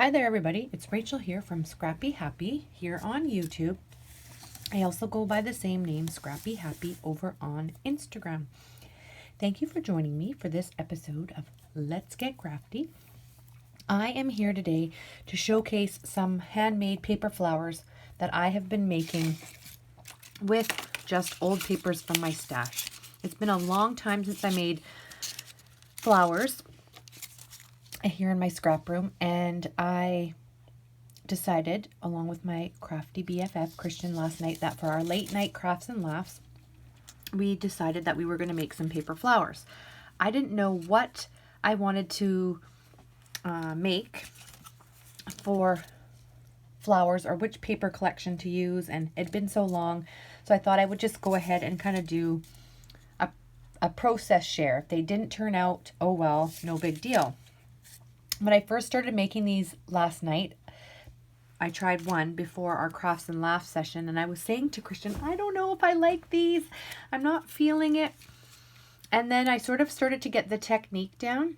Hi there everybody, it's Rachel here from Scrappy Happy here on YouTube. I also go by the same name, Scrappy Happy, over on Instagram. Thank you for joining me for this episode of Let's Get Crafty. I am here today to showcase some handmade paper flowers that I have been making with just old papers from my stash. It's been a long time since I made flowers here in my scrap room, and I decided, along with my crafty BFF Christian last night, that for our late night crafts and laughs, we decided that we were going to make some paper flowers. I didn't know what I wanted to make for flowers or which paper collection to use, and it'd been so long, so I thought I would just go ahead and kind of do a process share. If they didn't turn out, oh well, no big deal. When I first started making these last night, I tried one before our crafts and laughs session, and I was saying to Christian, I don't know if I like these. I'm not feeling it. And then I sort of started to get the technique down,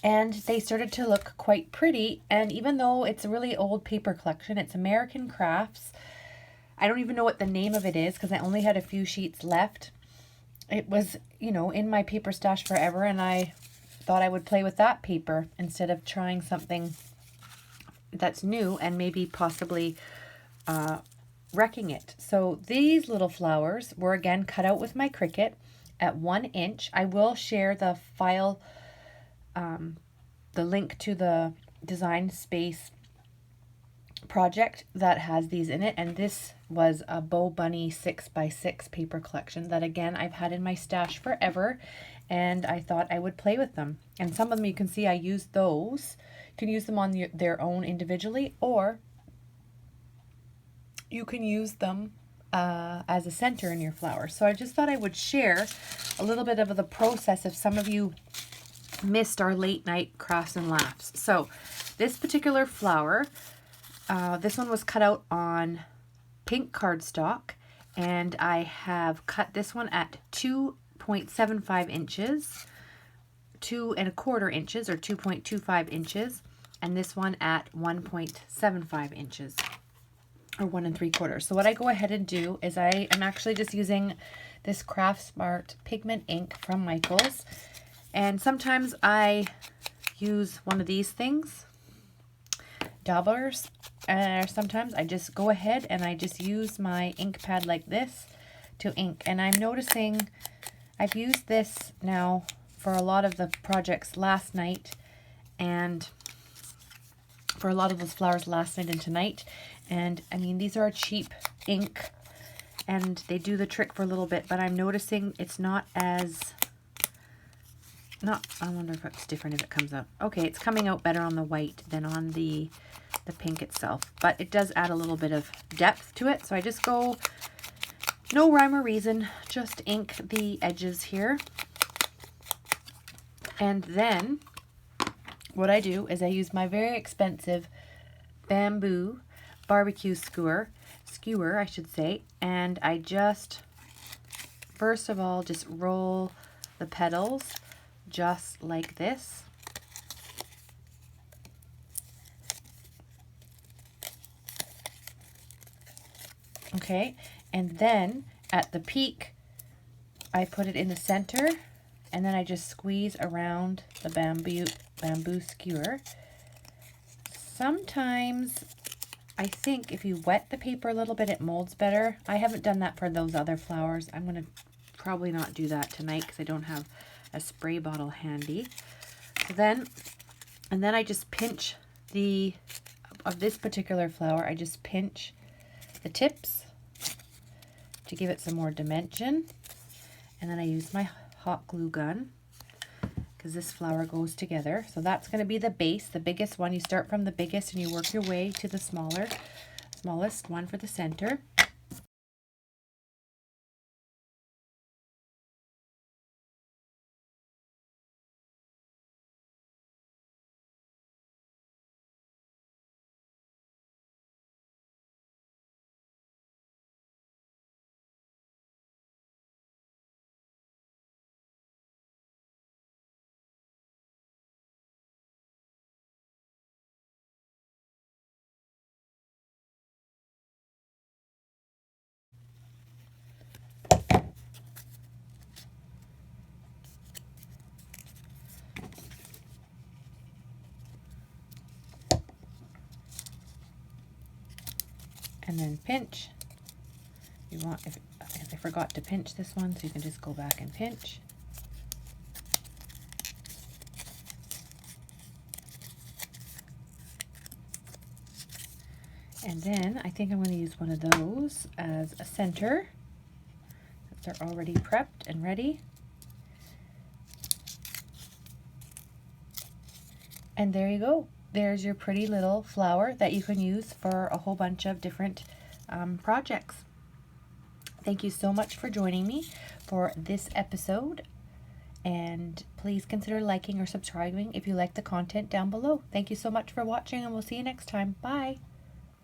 and they started to look quite pretty. And even though it's a really old paper collection, it's American Crafts. I don't even know what the name of it is because I only had a few sheets left. It was, in my paper stash forever, and I thought I would play with that paper instead of trying something that's new and maybe possibly wrecking it. So these little flowers were again cut out with my Cricut at 1 inch. I will share the file, the link to the Design Space project that has these in it, and this was a Bow Bunny 6x6 paper collection that again I've had in my stash forever, and I thought I would play with them. And some of them, you can see I used those. You can use them on their own individually, or you can use them as a center in your flower. So I just thought I would share a little bit of the process if some of you missed our late night crafts and laughs. So this particular flower, this one was cut out on pink cardstock, and I have cut this one at 2.75 inches, 2¼ inches or 2.25 inches, and this one at 1.75 inches or 1¾ So what I go ahead and do is I am actually just using this Craft Smart pigment ink from Michaels, and sometimes I use one of these things, daubers, and sometimes I just go ahead and I just use my ink pad like this to ink. And I'm noticing I've used this now for a lot of the projects last night, and for a lot of those flowers last night and tonight. And I mean, these are a cheap ink and they do the trick for a little bit, but I'm noticing it's not as, I wonder if it's different if it comes out. Okay, it's coming out better on the white than on the pink itself, but it does add a little bit of depth to it. So I just go, no rhyme or reason, just ink the edges here. And then what I do is I use my very expensive bamboo barbecue skewer, I should say, and I just, first of all, just roll the petals just like this. Okay, and then at the peak, I put it in the center, and then I just squeeze around the bamboo skewer. Sometimes I think if you wet the paper a little bit, it molds better. I haven't done that for those other flowers. I'm going to probably not do that tonight because I don't have a spray bottle handy. So then I just pinch of this particular flower, I just pinch the tips to give it some more dimension. And then I use my hot glue gun because this flower goes together. So that's going to be the base, the biggest one. You start from the biggest and you work your way to the smallest one for the center. and then pinch. You want, if I forgot to pinch this one, so you can just go back and pinch. And then I think I'm going to use one of those as a center. They're already prepped and ready. And there you go. There's your pretty little flower that you can use for a whole bunch of different projects. Thank you so much for joining me for this episode. And please consider liking or subscribing if you like the content down below. Thank you so much for watching, and we'll see you next time. Bye.